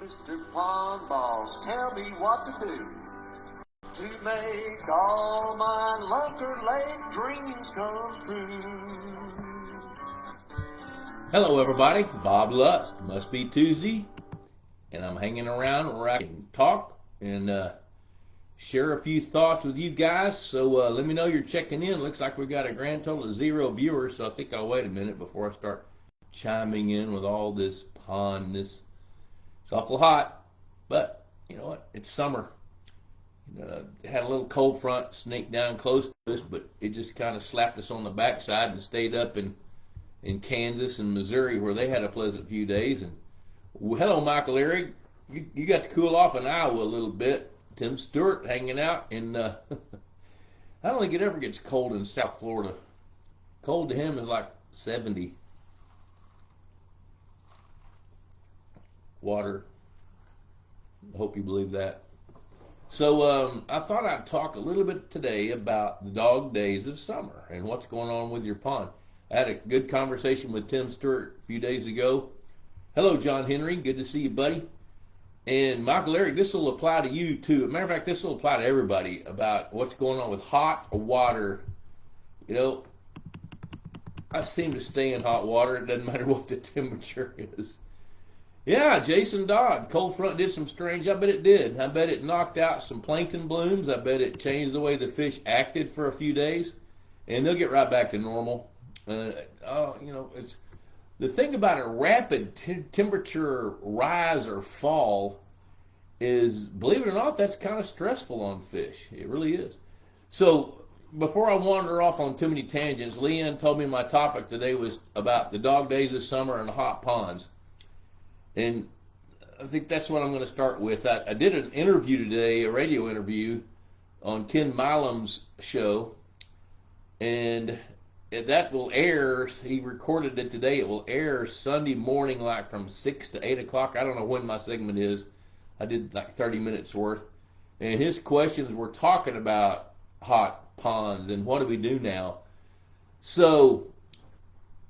Mr. Pond Boss, tell me what to do to make all my Lunker Lake dreams come true. Hello everybody, Bob Lust. Must be Tuesday, and I'm hanging around where I can talk and share a few thoughts with you guys. So let me know you're checking in. Looks like we got a grand total of 0 viewers, so I think I'll wait a minute before I start chiming in with all this pondness. It's awful hot, but you know what? It's summer. Had a little cold front sneak down close to us, but it just kind of slapped us on the backside and stayed up in Kansas and Missouri, where they had a pleasant few days. And hello, Michael Eric. You got to cool off in Iowa a little bit. Tim Stewart hanging out, and I don't think it ever gets cold in South Florida. Cold to him is like 70. Water. I hope you believe that. So I thought I'd talk a little bit today about the dog days of summer and what's going on with your pond. I had a good conversation with Tim Stewart a few days ago. Hello, John Henry. Good to see you, buddy. And Michael Eric, this will apply to you too. As a matter of fact, this will apply to everybody about what's going on with hot water. You know, I seem to stay in hot water. It doesn't matter what the temperature is. Yeah, Jason Dodd. Cold front did some strange. I bet it did. I bet it knocked out some plankton blooms. I bet it changed the way the fish acted for a few days, and they'll get right back to normal. It's the thing about a rapid temperature rise or fall is, believe it or not, that's kind of stressful on fish. It really is. So before I wander off on too many tangents, Leanne told me my topic today was about the dog days of summer and hot ponds. And I think that's what I'm going to start with. I did an interview today, a radio interview, on Ken Milam's show, and that will air. He recorded it today. It will air Sunday morning, like from 6 to 8 o'clock. I don't know when my segment is. I did like 30 minutes worth. And his questions were talking about hot ponds and what do we do now. So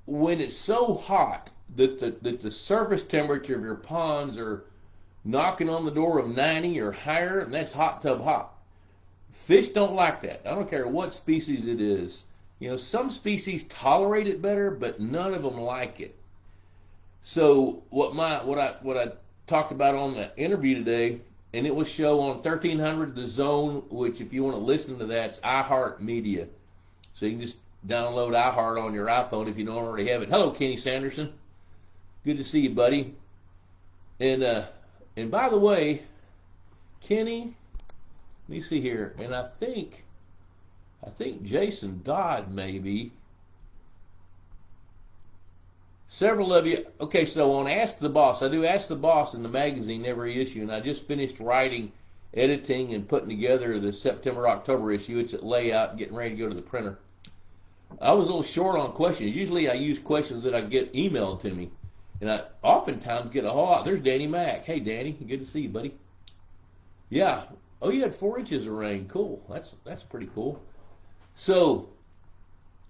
when it's so hot that the surface temperature of your ponds are knocking on the door of 90 or higher, and that's hot tub hot. Fish don't like that. I don't care what species it is. You know, some species tolerate it better, but none of them like it. So what I talked about on the interview today, and it was show on 1300 The Zone, which if you want to listen to that, it's iHeart Media. So you can just download iHeart on your iPhone if you don't already have it. Hello, Kenny Sanderson. Good to see you, buddy. And by the way, Kenny, let me see here, and I think Jason Dodd maybe. Several of you. Okay, so on Ask the Boss, I do Ask the Boss in the magazine every issue, and I just finished writing, editing, and putting together the September-October issue. It's at layout, getting ready to go to the printer. I was a little short on questions. Usually I use questions that I get emailed to me. And I oftentimes get a whole lot. There's Danny Mack. Hey, Danny. Good to see you, buddy. Yeah. Oh, you had 4 inches of rain. Cool. That's pretty cool. So,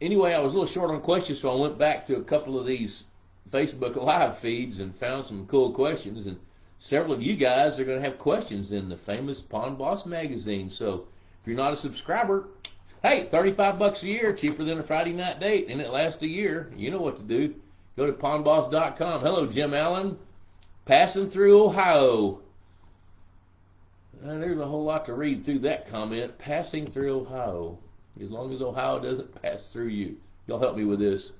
anyway, I was a little short on questions, so I went back to a couple of these Facebook Live feeds and found some cool questions. And several of you guys are going to have questions in the famous Pond Boss magazine. So, if you're not a subscriber, hey, $35 a year, cheaper than a Friday night date, and it lasts a year. You know what to do. Go to pondboss.com. Hello, Jim Allen. Passing through Ohio. There's a whole lot to read through that comment. Passing through Ohio. As long as Ohio doesn't pass through you. Y'all help me with this.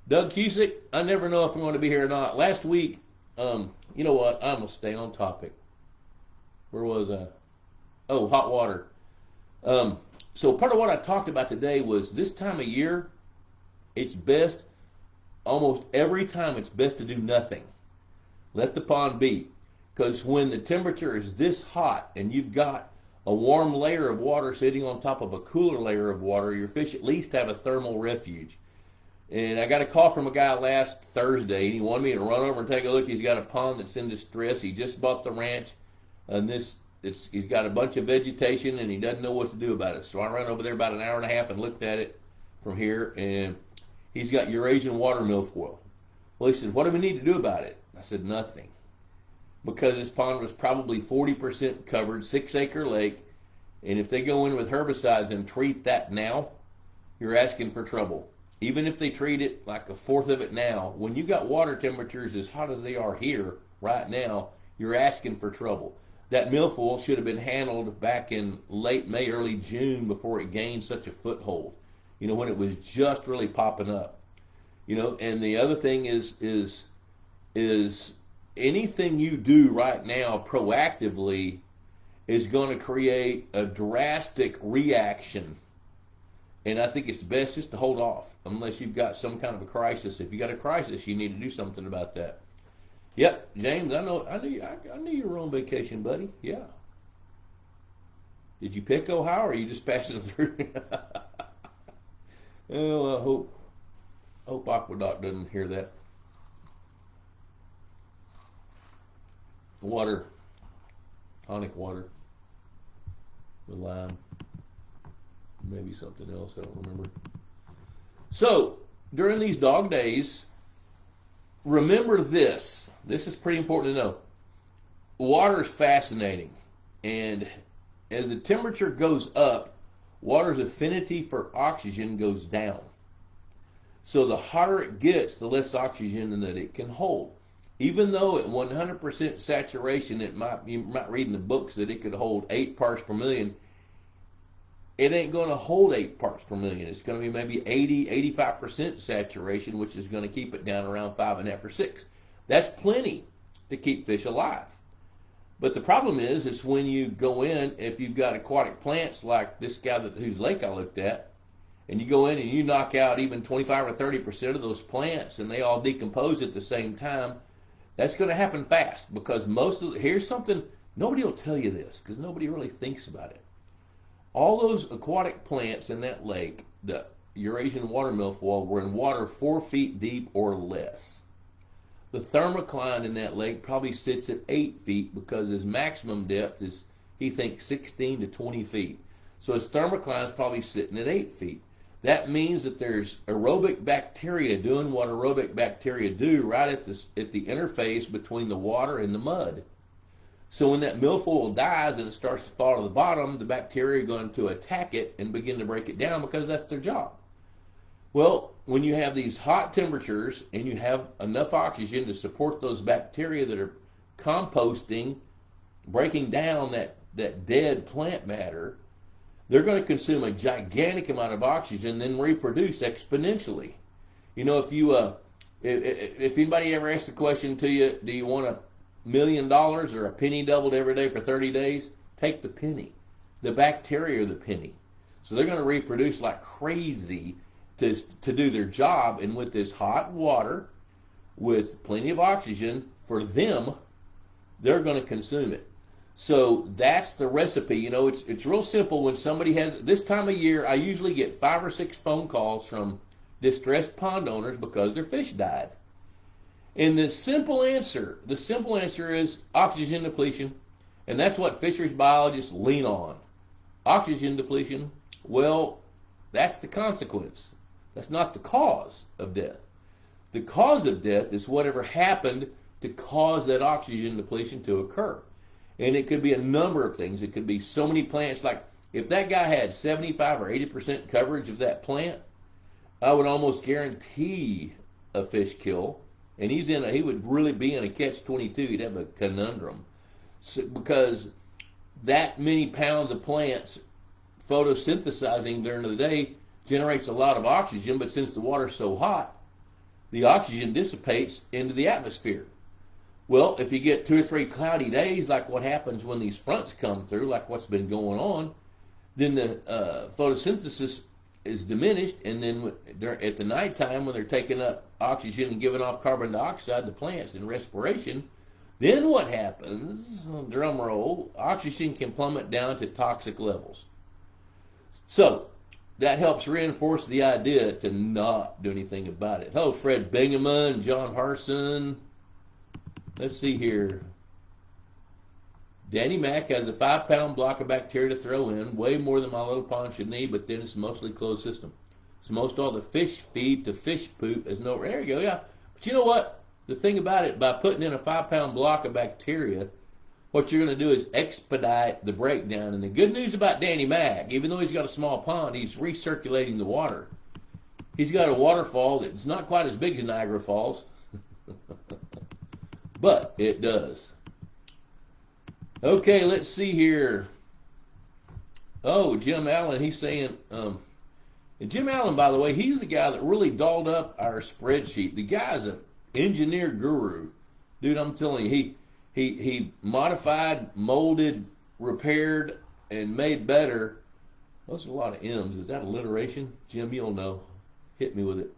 Doug Cusick, I never know if I'm going to be here or not. Last week, you know what? I'm going to stay on topic. Where was I? Oh, hot water. So part of what I talked about today was this time of year, it's best, almost every time, it's best to do nothing. Let the pond be. Because when the temperature is this hot and you've got a warm layer of water sitting on top of a cooler layer of water, your fish at least have a thermal refuge. And I got a call from a guy last Thursday, and he wanted me to run over and take a look. He's got a pond that's in distress. He just bought the ranch, and he's got a bunch of vegetation, and he doesn't know what to do about it. So I ran over there about an hour and a half and looked at it from here, and he's got Eurasian water milfoil. Well, he said, what do we need to do about it? I said, nothing. because this pond was probably 40% covered, 6-acre lake, and if they go in with herbicides and treat that now, you're asking for trouble. Even if they treat it like a fourth of it now, when you got water temperatures as hot as they are here right now, you're asking for trouble. That milfoil should have been handled back in late May, early June before it gained such a foothold. When it was just really popping up. And the other thing is anything you do right now proactively is going to create a drastic reaction. And I think it's best just to hold off unless you've got some kind of a crisis. If you got a crisis, you need to do something about that. Yep, James, I knew you were on vacation, buddy. Yeah. Did you pick Ohio, or are you just passing through? Well, I hope Aqueduct doesn't hear that. Water, tonic water, with lime, maybe something else, I don't remember. So, during these dog days, remember this. This is pretty important to know. Water is fascinating, and as the temperature goes up, water's affinity for oxygen goes down. So the hotter it gets, the less oxygen that it can hold. Even though at 100% saturation, you might read in the books that it could hold 8 parts per million, it ain't going to hold 8 parts per million. It's going to be maybe 85% saturation, which is going to keep it down around 5.5 or 6. That's plenty to keep fish alive. But the problem is when you go in, if you've got aquatic plants like this guy whose lake I looked at, and you go in and you knock out even 25 or 30% of those plants and they all decompose at the same time, that's going to happen fast because here's something, nobody will tell you this because nobody really thinks about it. All those aquatic plants in that lake, the Eurasian water milfoil, were in water 4 feet deep or less. The thermocline in that lake probably sits at 8 feet because his maximum depth is, he thinks, 16 to 20 feet. So his thermocline is probably sitting at 8 feet. That means that there's aerobic bacteria doing what aerobic bacteria do right at the interface between the water and the mud. So when that milfoil dies and it starts to fall to the bottom, the bacteria are going to attack it and begin to break it down because that's their job. Well, when you have these hot temperatures and you have enough oxygen to support those bacteria that are composting, breaking down that dead plant matter, they're going to consume a gigantic amount of oxygen and then reproduce exponentially. If anybody ever asks the question to you, do you want $1 million or a penny doubled every day for 30 days? Take the penny. The bacteria are the penny. So they're going to reproduce like crazy to do their job, and with this hot water, with plenty of oxygen, for them, they're going to consume it. So that's the recipe. It's real simple. When somebody has, this time of year, I usually get 5 or 6 phone calls from distressed pond owners because their fish died. And the simple answer is oxygen depletion, and that's what fisheries biologists lean on. Oxygen depletion, well, that's the consequence. That's not the cause of death. The cause of death is whatever happened to cause that oxygen depletion to occur. And it could be a number of things. It could be so many plants, like if that guy had 75 or 80% coverage of that plant, I would almost guarantee a fish kill. And he would really be in a catch-22. He'd have a conundrum. Because that many pounds of plants photosynthesizing during the day generates a lot of oxygen, but since the water's so hot, the oxygen dissipates into the atmosphere. Well, if you get 2 or 3 cloudy days, like what happens when these fronts come through, like what's been going on, then the photosynthesis is diminished, and then at the nighttime when they're taking up oxygen and giving off carbon dioxide, the plants in respiration, then what happens, drum roll, oxygen can plummet down to toxic levels. So that helps reinforce the idea to not do anything about it. Hello, Fred Bingaman, John Harson. Let's see here. Danny Mack has a 5-pound block of bacteria to throw in, way more than my little pond should need, but then it's mostly closed system. So most all the fish feed to fish poop is no, there you go, yeah. But you know what? the thing about it, by putting in a 5-pound block of bacteria, what you're going to do is expedite the breakdown. And the good news about Danny Mac, even though he's got a small pond, he's recirculating the water. He's got a waterfall that's not quite as big as Niagara Falls, but it does. Okay, let's see here. Oh, Jim Allen, he's saying, and Jim Allen, by the way, he's the guy that really dolled up our spreadsheet. The guy's an engineer guru. Dude, I'm telling you, he modified, molded, repaired, and made better. Those are a lot of M's. Is that alliteration? Jim, you'll know. Hit me with it.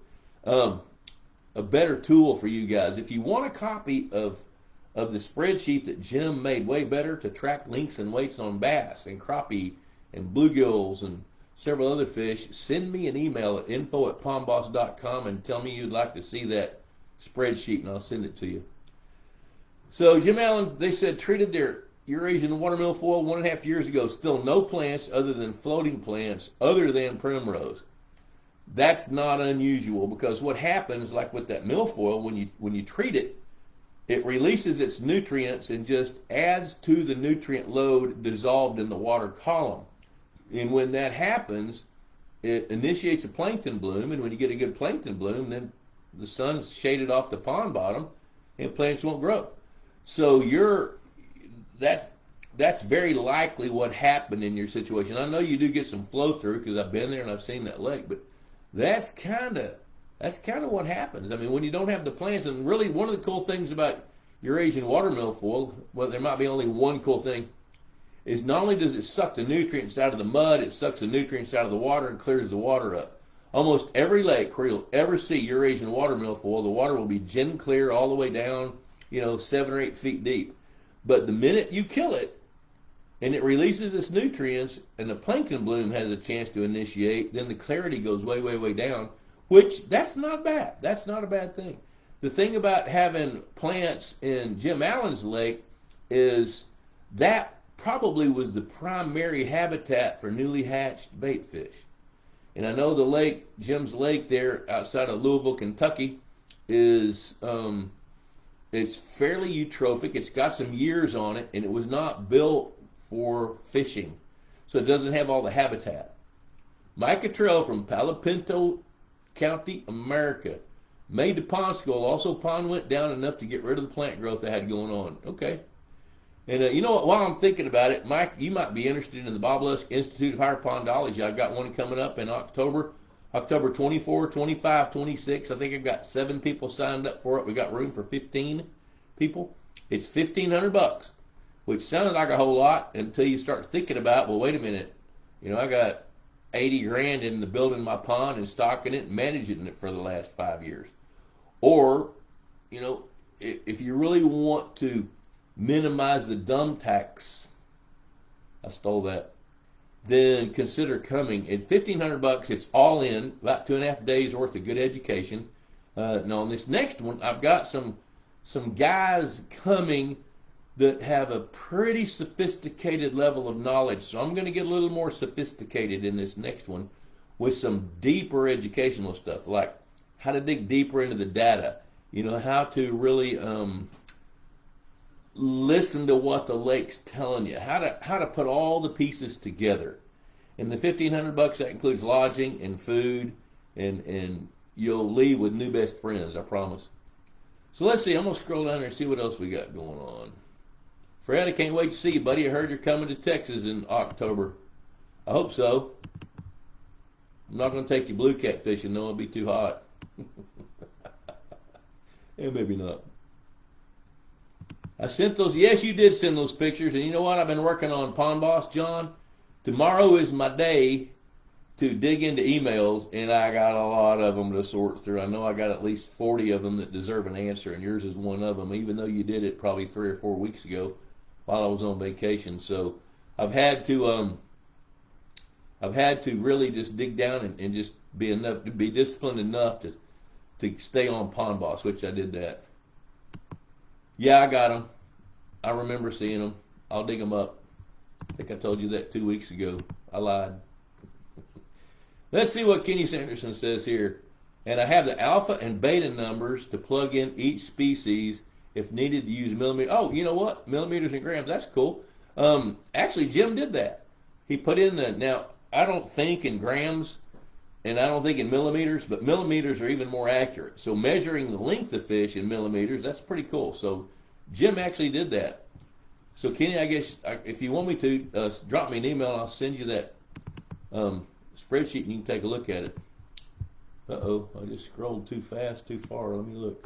A better tool for you guys. If you want a copy of the spreadsheet that Jim made way better to track lengths and weights on bass and crappie and bluegills and several other fish, send me an email at info@pondboss.com and tell me you'd like to see that spreadsheet, and I'll send it to you. So Jim Allen, they said, treated their Eurasian water milfoil 1.5 years ago. Still no plants other than floating plants other than primrose. That's not unusual, because what happens, like with that milfoil, when you treat it, it releases its nutrients and just adds to the nutrient load dissolved in the water column. And when that happens, it initiates a plankton bloom, and when you get a good plankton bloom, then the sun's shaded off the pond bottom and plants won't grow. So that's very likely what happened in your situation. I know you do get some flow through, because I've been there and I've seen that lake, but that's kind of what happens. I mean, when you don't have the plants, and really one of the cool things about Eurasian water milfoil, well, there might be only one cool thing, is not only does it suck the nutrients out of the mud, it sucks the nutrients out of the water and clears the water up. Almost every lake where you'll ever see Eurasian water milfoil, the water will be gin clear all the way down, 7 or 8 feet deep. But the minute you kill it, and it releases its nutrients, and the plankton bloom has a chance to initiate, then the clarity goes way, way, way down, which that's not bad. That's not a bad thing. The thing about having plants in Jim Allen's lake is that probably was the primary habitat for newly hatched bait fish. And I know the lake, Jim's lake there outside of Louisville, Kentucky, is it's fairly eutrophic. It's got some years on it, and it was not built for fishing, so it doesn't have all the habitat. Mike Cottrell from Palo Pinto County, America, made the pond skull. Also, pond went down enough to get rid of the plant growth they had going on. Okay. And you know what, while I'm thinking about it, Mike, you might be interested in the Bob Lusk Institute of Higher Pondology. I've got one coming up in October 24, 25, 26. I think I've got 7 people signed up for it. We got room for 15 people. It's $1,500, which sounds like a whole lot until you start thinking about, well, wait a minute. I got 80 grand into building my pond and stocking it and managing it for the last 5 years. Or, if you really want to minimize the dumb tax, I stole that, then consider coming. At $1,500, it's all in, about 2.5 days worth of good education. Now on this next one, I've got some guys coming that have a pretty sophisticated level of knowledge. So I'm going to get a little more sophisticated in this next one with some deeper educational stuff, like how to dig deeper into the data, how to really listen to what the lake's telling you, how to put all the pieces together. And the $1,500, that includes lodging and food, and you'll leave with new best friends, I promise. So let's see, I'm going to scroll down there and see what else we got going on. Fred, I can't wait to see you, buddy. I heard you're coming to Texas in October. I hope so. I'm not going to take you blue cat fishing, though. It'll be too hot. Yeah, maybe not. I sent those. Yes, you did send those pictures. And you know what? I've been working on Pond Boss, John. Tomorrow is my day to dig into emails, and I got a lot of them to sort through. I know I got at least 40 of them that deserve an answer, and yours is one of them, even though you did it probably 3 or 4 weeks ago while I was on vacation. So I've had to really just dig down and just be disciplined enough to stay on Pond Boss, which I did that. Yeah, I got them. I remember seeing them. I'll dig them up. I think I told you that 2 weeks ago. I lied. Let's see what Kenny Sanderson says here. And I have the alpha and beta numbers to plug in each species if needed to use millimeters. Oh, you know what? Millimeters and grams. That's cool. Actually, Jim did that. He put in now, I don't think in grams and I don't think in millimeters, but millimeters are even more accurate. So measuring the length of fish in millimeters, that's pretty cool. So Jim actually did that. So Kenny, I guess if you want me to, drop me an email. I'll send you that spreadsheet and you can take a look at it. Uh-oh, I just scrolled too fast, too far. Let me look.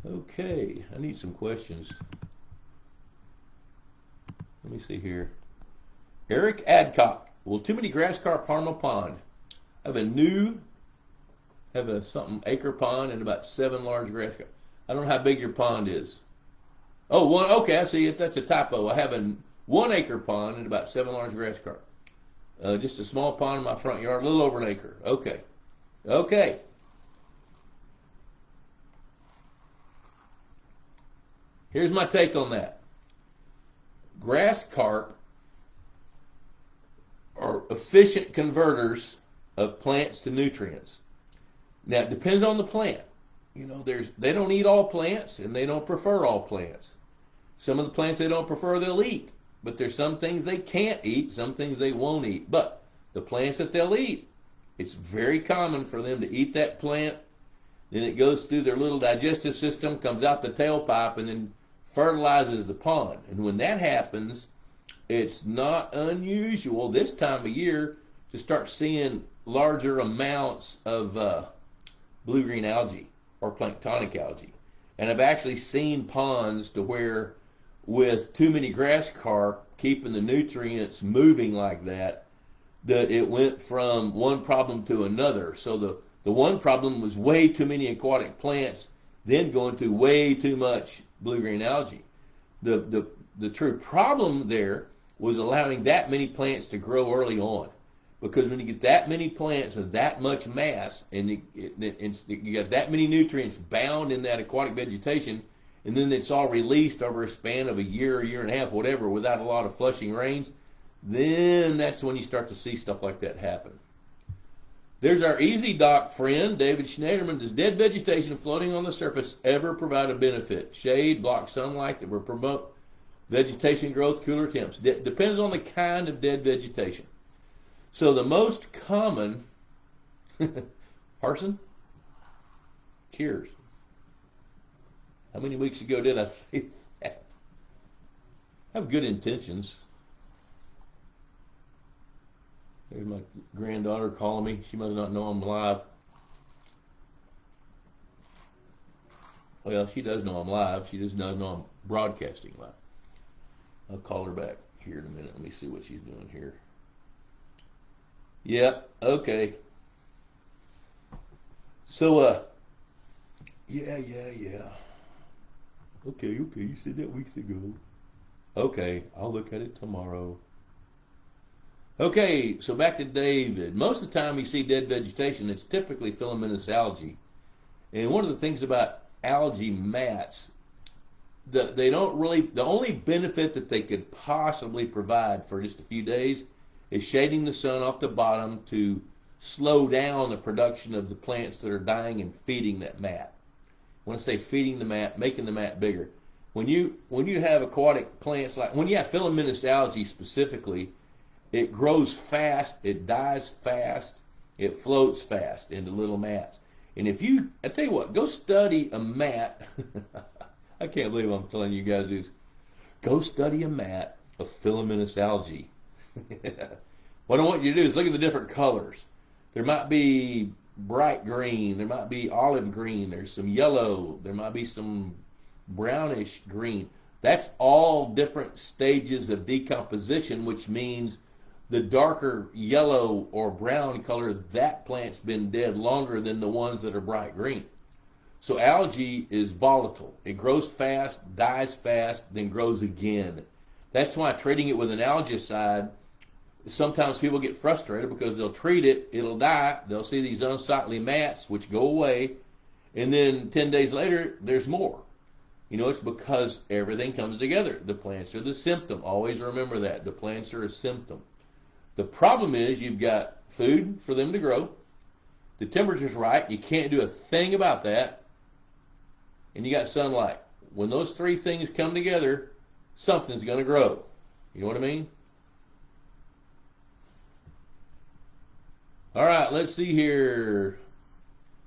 Okay, I need some questions. Let me see here. Eric Adcock. Will too many grass carp harm a pond? I have a something acre pond and about 7 large grass carp. I don't know how big your pond is. Oh, one. Okay, I see it. That's a typo. I have a 1 acre pond and about 7 large grass carp. Just a small pond in my front yard, a little over an acre. Okay. Okay. Here's my take on that. Grass carp are efficient converters of plants to nutrients. Now, it depends on the plant. You know, they don't eat all plants, and they don't prefer all plants. Some of the plants they don't prefer, they'll eat. But there's some things they can't eat, some things they won't eat. But the plants that they'll eat, it's very common for them to eat that plant. Then it goes through their little digestive system, comes out the tailpipe, and then fertilizes the pond. And when that happens, it's not unusual this time of year to start seeing larger amounts of blue-green algae or planktonic algae. And I've actually seen ponds to where with too many grass carp keeping the nutrients moving like that, that it went from one problem to another. So the one problem was way too many aquatic plants, then going to way too much blue-green algae. The true problem there was allowing that many plants to grow early on. Because when you get that many plants with that much mass, and you got that many nutrients bound in that aquatic vegetation, and then it's all released over a span of a year and a half, whatever, without a lot of flushing rains, then that's when you start to see stuff like that happen. There's our Easy Doc friend, David Schneiderman. Does dead vegetation floating on the surface ever provide a benefit? Shade, block sunlight that will promote vegetation growth, cooler temps. Depends on the kind of dead vegetation. So the most common, Harson? Cheers. How many weeks ago did I say that? I have good intentions. There's my granddaughter calling me. She must not know I'm live. Well, she does know I'm live. She just doesn't know I'm broadcasting live. I'll call her back here in a minute. Let me see what she's doing here. Yep, okay. So, yeah. Okay, you said that weeks ago. Okay, I'll look at it tomorrow. Okay, so back to David. Most of the time you see dead vegetation, it's typically filamentous algae. And one of the things about algae mats, the only benefit that they could possibly provide for just a few days is shading the sun off the bottom to slow down the production of the plants that are dying and feeding that mat. When I say feeding the mat, making the mat bigger. When you have aquatic plants, like when you have filamentous algae specifically, it grows fast, it dies fast, it floats fast into little mats. And I tell you what, go study a mat. I can't believe I'm telling you guys this. Go study a mat of filamentous algae. What I want you to do is look at the different colors. There might be bright green, there might be olive green, there's some yellow, there might be some brownish green. That's all different stages of decomposition, which means the darker yellow or brown color, that plant's been dead longer than the ones that are bright green. So algae is volatile. It grows fast, dies fast, then grows again. That's why treating it with an algicide, sometimes people get frustrated because they'll treat it, it'll die, they'll see these unsightly mats which go away, and then 10 days later, there's more. You know, it's because everything comes together. The plants are the symptom. Always remember that. The plants are a symptom. The problem is you've got food for them to grow. the temperature's right, you can't do a thing about that, and you got sunlight. When those three things come together, something's going to grow. You know what I mean? All right, let's see here.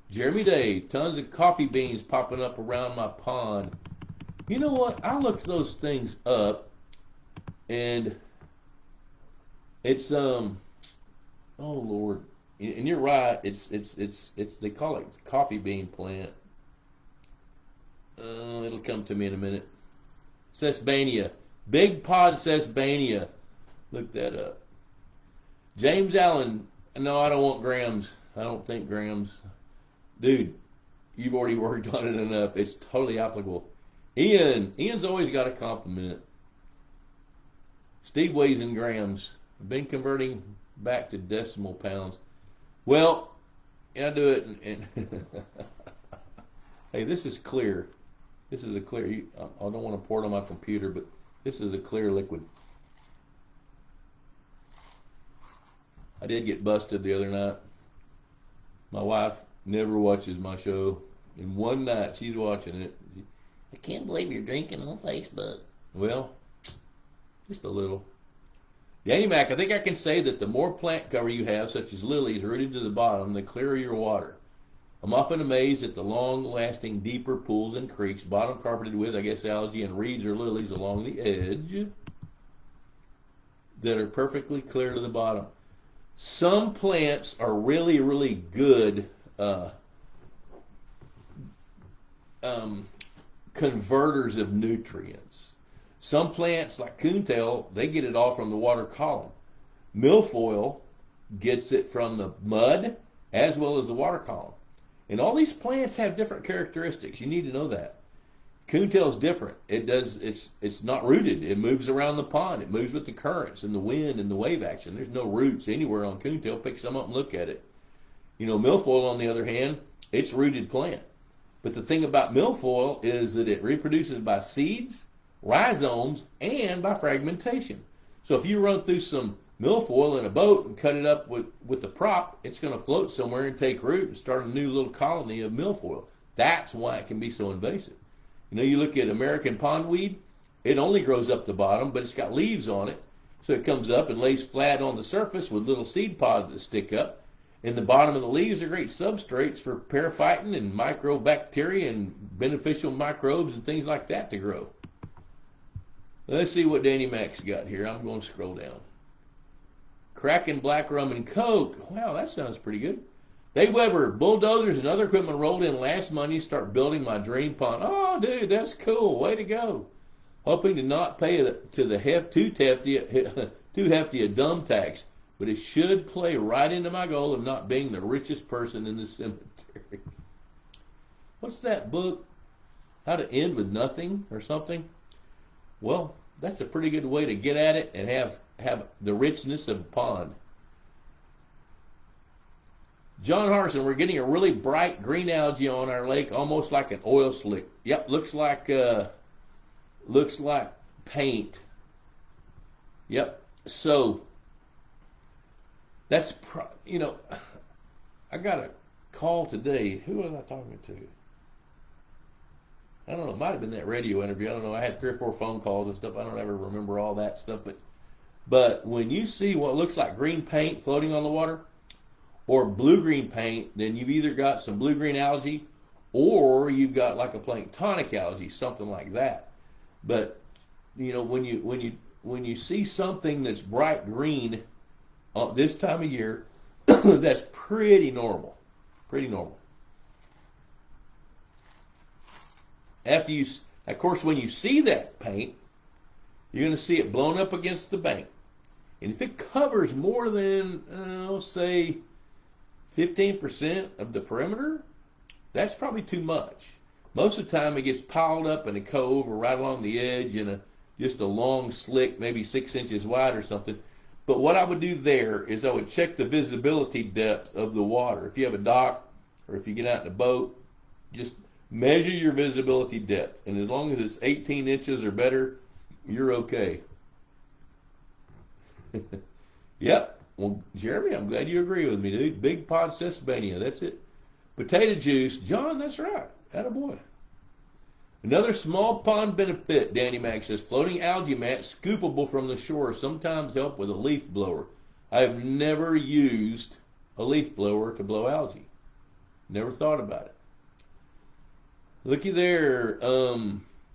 Jeremy Day, tons of coffee beans popping up around my pond. You know what? I looked those things up, and it's oh Lord, and you're right. It's they call it coffee bean plant. It'll come to me in a minute. Sesbania, big pod Sesbania. Look that up. James Allen. No, I don't want grams. I don't think grams. Dude, you've already worked on it enough. It's totally applicable. Ian's always got a compliment. Steve weighs in grams. I've been converting back to decimal pounds. Well, yeah, I do it. And hey, this is clear. This is a clear. I don't want to pour it on my computer, but this is a clear liquid. I did get busted the other night. My wife never watches my show. And one night she's watching it. I can't believe you're drinking on Facebook. Well, just a little. Danny Mac, I think I can say that the more plant cover you have, such as lilies rooted to the bottom, the clearer your water. I'm often amazed at the long-lasting, deeper pools and creeks, bottom carpeted with, I guess, algae and reeds or lilies along the edge that are perfectly clear to the bottom. Some plants are really, really good converters of nutrients. Some plants, like coontail, they get it all from the water column. Milfoil gets it from the mud as well as the water column. And all these plants have different characteristics. You need to know that. Coontail is different. It's not rooted. It moves around the pond. It moves with the currents and the wind and the wave action. There's no roots anywhere on coontail. Pick some up and look at it. You know, milfoil, on the other hand, it's a rooted plant. But the thing about milfoil is that it reproduces by seeds, rhizomes, and by fragmentation. So if you run through some milfoil in a boat and cut it up with the prop, it's going to float somewhere and take root and start a new little colony of milfoil. That's why it can be so invasive. You know, you look at American pondweed, it only grows up the bottom, but it's got leaves on it. So it comes up and lays flat on the surface with little seed pods that stick up. And the bottom of the leaves are great substrates for periphyton and microbacteria and beneficial microbes and things like that to grow. Let's see what Danny Mac's got here. I'm going to scroll down. Kraken black rum and Coke. Wow, that sounds pretty good. Dave Weber, bulldozers and other equipment rolled in last Monday. Start building my dream pond. Oh, dude, that's cool. Way to go. Hoping to not pay to the too hefty a dumb tax, but it should play right into my goal of not being the richest person in the cemetery. What's that book? How to End with Nothing or something? Well, that's a pretty good way to get at it and have the richness of a pond. John Harrison, we're getting a really bright green algae on our lake, almost like an oil slick. Yep, looks like paint. Yep. So that's I got a call today. Who was I talking to? I don't know. It might have been that radio interview. I don't know. I had 3 or 4 phone calls and stuff. I don't ever remember all that stuff. But when you see what looks like green paint floating on the water, or blue-green paint, then you've either got some blue-green algae or you've got like a planktonic algae, something like that. But you know, when you see something that's bright green this time of year, that's pretty normal. Pretty normal. Of course, when you see that paint, you're going to see it blown up against the bank. And if it covers more than, say, 15% of the perimeter, that's probably too much. Most of the time it gets piled up in a cove or right along the edge in just a long slick, maybe 6 inches wide or something. But what I would do there is I would check the visibility depth of the water. If you have a dock or if you get out in a boat, just measure your visibility depth. And as long as it's 18 inches or better, you're okay. Yep. Well, Jeremy, I'm glad you agree with me, dude. Big pod Sesbania, that's it. Potato juice, John, that's right. Attaboy. Another small pond benefit, Danny Mac says, floating algae mats scoopable from the shore sometimes help with a leaf blower. I have never used a leaf blower to blow algae. Never thought about it. Looky there.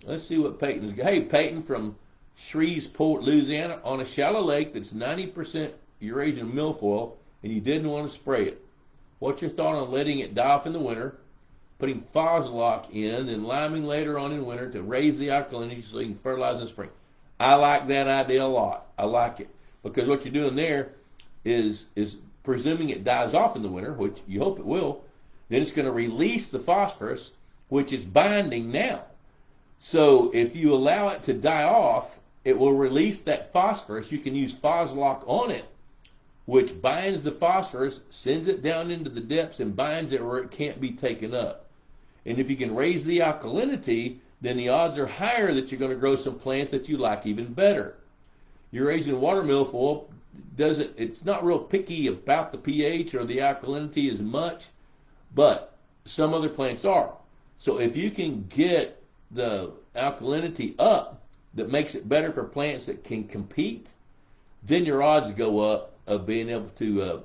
Let's see what Peyton's got. Hey, Peyton from Shreveport, Louisiana, on a shallow lake that's 90% Eurasian milfoil, and you didn't want to spray it. What's your thought on letting it die off in the winter, putting Foslock in, and liming later on in winter to raise the alkalinity so you can fertilize in the spring? I like that idea a lot. I like it. Because what you're doing there is presuming it dies off in the winter, which you hope it will, then it's going to release the phosphorus, which is binding now. So if you allow it to die off, it will release that phosphorus. You can use Foslock on it, which binds the phosphorus, sends it down into the depths, and binds it where it can't be taken up. And if you can raise the alkalinity, then the odds are higher that you're going to grow some plants that you like even better. Eurasian water milfoil it's not real picky about the pH or the alkalinity as much, but some other plants are. So if you can get the alkalinity up that makes it better for plants that can compete, then your odds go up of being able to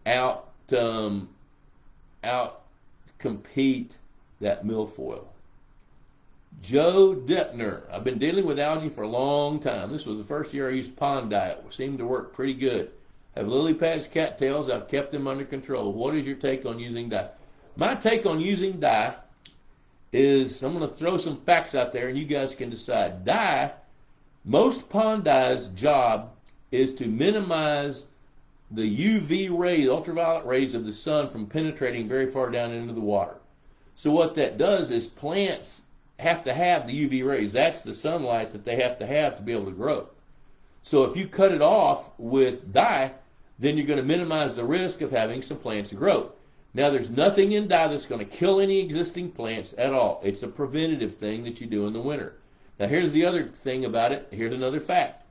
out compete that milfoil. Joe Deppner, I've been dealing with algae for a long time. This was the first year I used pond diet. It seemed to work pretty good. I have lily pads, cattails. I've kept them under control. What is your take on using dye? My take on using dye is, I'm going to throw some facts out there and you guys can decide. Dye, most pond dye's job is to minimize the UV rays, ultraviolet rays of the sun from penetrating very far down into the water. So what that does is plants have to have the UV rays. That's the sunlight that they have to be able to grow. So if you cut it off with dye, then you're going to minimize the risk of having some plants grow. Now, there's nothing in dye that's going to kill any existing plants at all. It's a preventative thing that you do in the winter. Now, here's the other thing about it. Here's another fact.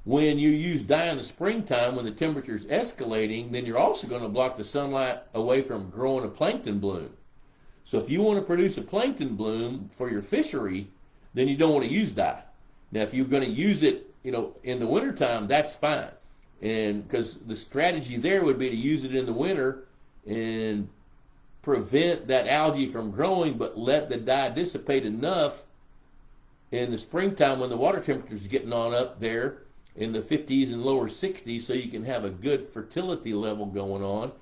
When you use dye in the springtime, when the temperature is escalating, then you're also going to block the sunlight away from growing a plankton bloom. So if you want to produce a plankton bloom for your fishery, then you don't want to use dye. Now, if you're going to use it, in the wintertime, that's fine. And because the strategy there would be to use it in the winter and prevent that algae from growing, but let the dye dissipate enough in the springtime when the water temperature is getting on up there in the 50s and lower 60s, so you can have a good fertility level going on.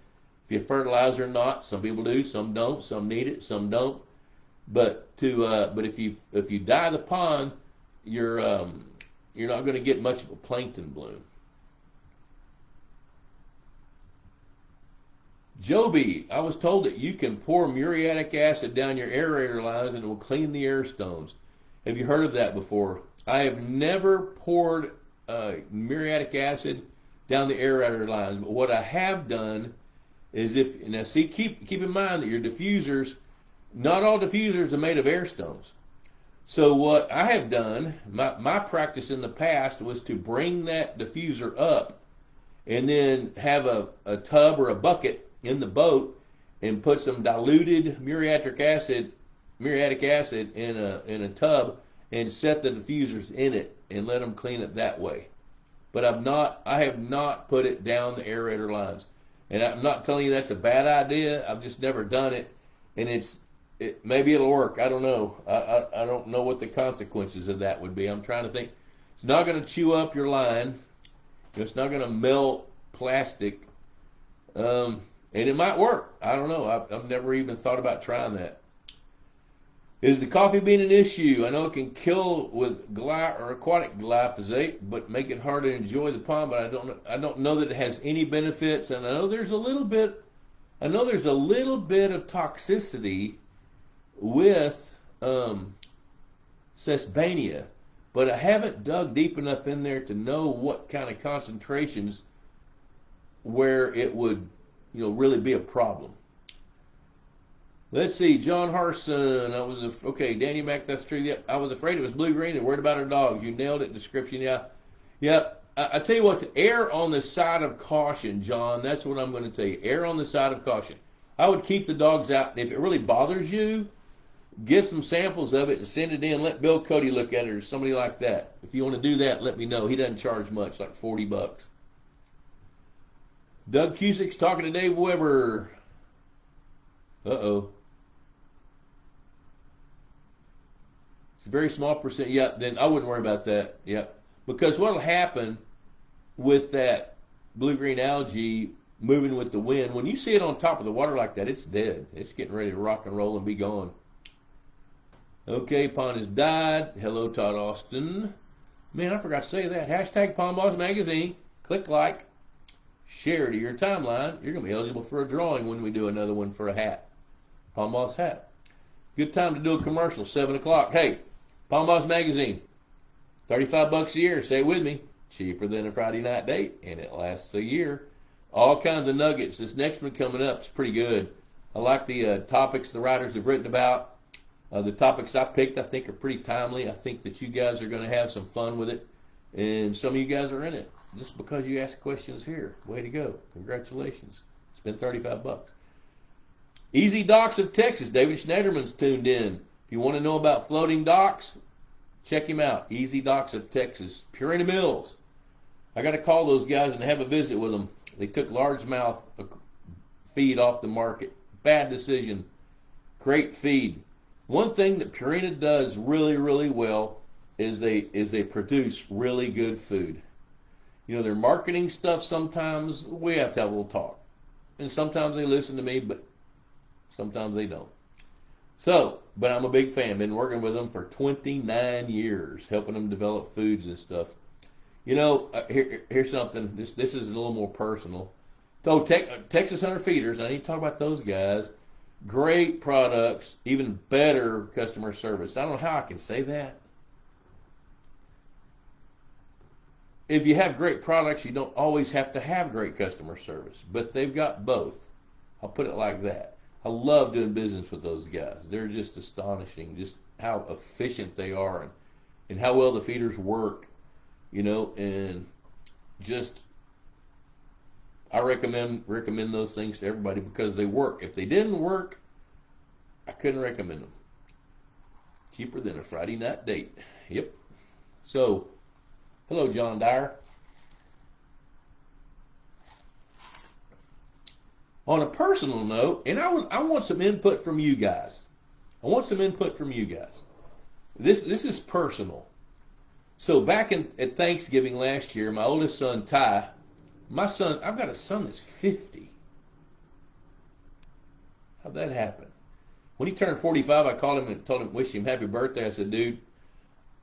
If you fertilize or not, some people do, some don't, some need it, some don't. But if you dye the pond, you're not going to get much of a plankton bloom. Joby, I was told that you can pour muriatic acid down your aerator lines and it will clean the air stones. Have you heard of that before? I have never poured muriatic acid down the aerator lines, but what I have done is keep in mind that your diffusers, not all diffusers are made of air stones. So what I have done, my practice in the past was to bring that diffuser up and then have a tub or a bucket in the boat and put some diluted muriatic acid in a tub and set the diffusers in it and let them clean it that way. But I have not put it down the aerator lines. And I'm not telling you that's a bad idea. I've just never done it. And maybe it'll work. I don't know. I don't know what the consequences of that would be. I'm trying to think. It's not going to chew up your line. It's not going to melt plastic. And it might work. I don't know. I've never even thought about trying that. Is the coffee bean an issue? I know it can kill with aquatic glyphosate, but make it hard to enjoy the pond. But I don't know that it has any benefits. And I know there's a little bit of toxicity with Sesbania, but I haven't dug deep enough in there to know what kind of concentrations where it would, really be a problem. Let's see, John Harson. Danny Mac, that's true. Yep, I was afraid it was blue-green and worried about our dog. You nailed it. Description, yeah. Yep, I tell you what, to err on the side of caution, John, that's what I'm going to tell you. Err on the side of caution. I would keep the dogs out. And if it really bothers you, get some samples of it and send it in. Let Bill Cody look at it or somebody like that. If you want to do that, let me know. He doesn't charge much, like $40. Doug Cusick's talking to Dave Weber. Uh-oh. It's a very small percent. Yeah, then I wouldn't worry about that. Yeah. Because what will happen with that blue-green algae moving with the wind, when you see it on top of the water like that, it's dead. It's getting ready to rock and roll and be gone. Okay, pond has died. Hello, Todd Austin. Man, I forgot to say that. Hashtag Pond Boss Magazine. Click like. Share to your timeline. You're going to be eligible for a drawing when we do another one for a hat. Pond Boss hat. Good time to do a commercial, 7 o'clock. Hey, Pond Boss Magazine. $35 a year. Say it with me. Cheaper than a Friday night date, and it lasts a year. All kinds of nuggets. This next one coming up is pretty good. I like the topics the writers have written about. The topics I picked, I think, are pretty timely. I think that you guys are going to have some fun with it, and some of you guys are in it just because you asked questions here. Way to go. Congratulations. It's been $35. Easy Docks of Texas. David Schneiderman's tuned in. If you want to know about floating docks, check him out. Easy Docks of Texas. Purina Mills. I got to call those guys and have a visit with them. They took largemouth feed off the market. Bad decision. Great feed. One thing that Purina does really, really well is they produce really good food. You know, their marketing stuff, sometimes we have to have a little talk. And sometimes they listen to me, but sometimes they don't. So, but I'm a big fan. Been working with them for 29 years, helping them develop foods and stuff. You know, here's something. This is a little more personal. So, Texas Hunter Feeders, I need to talk about those guys. Great products, even better customer service. I don't know how I can say that. If you have great products, you don't always have to have great customer service, but they've got both. I'll put it like that. I love doing business with those guys. They're just astonishing, just how efficient they are and how well the feeders work, you know, and just I recommend those things to everybody because they work. If they didn't work, I couldn't recommend them. Cheaper than a Friday night date. Yep. So, hello, John Dyer. On a personal note, and I want some input from you guys. This is personal. So back at Thanksgiving last year, my oldest son, Ty, I've got a son that's 50. How'd that happen? When he turned 45, I called him and told him, wish him happy birthday. I said, dude,